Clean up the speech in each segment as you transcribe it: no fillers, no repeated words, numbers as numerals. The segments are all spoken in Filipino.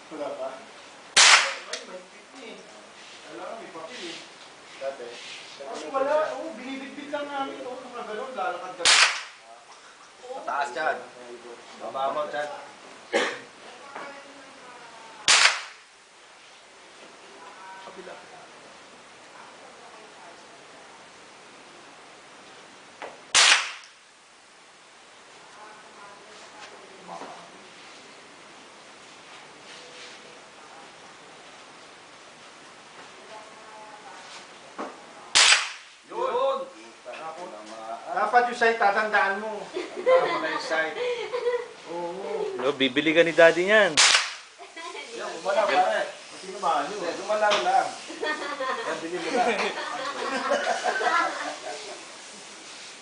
Wala pa. Ay, may tip niya eh. Kailangan may papel eh. Dati. Kasi wala. Oo, binibitbit lang namin. Oo, mga gano'n. Lalakad ka. Mataas dyan. Mababaw dyan. Kabila. Yun! Dapat yung site, tatandaan mo. Tandaan mo na yung site. Oo. No, bibili ka ni daddy niyan. Yan, gumalaw pare. Sino ba nyo? Hindi, gumalaw lang. Yan, bili mo na.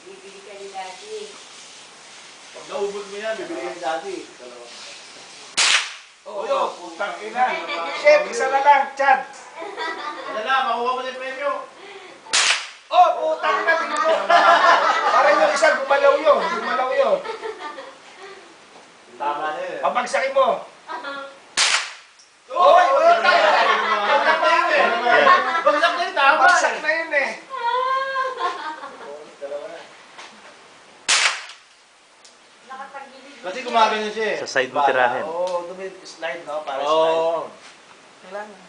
Bibili ka ni Daddy. Pag naubos mo yan, bibili ka ni daddy. Oo, yun. Putang ina. Chef, isa na lang. Chad. Ano na, makuha mo na yung premyo. Oh, putang na. Tingin mo. Parang yung isa, gumalaw yun. Gumalaw yun. Tama na yun. Pabagsakin mo. Oy! Oy! Bagsak na yun eh! Bagsak na yun, tama Pabagsak eh! na yun eh. Nakatagilid. Kasi gumagano siya eh. Sa side mo tirahin. Oo, slide no? Para slide. Oo. Kailangan.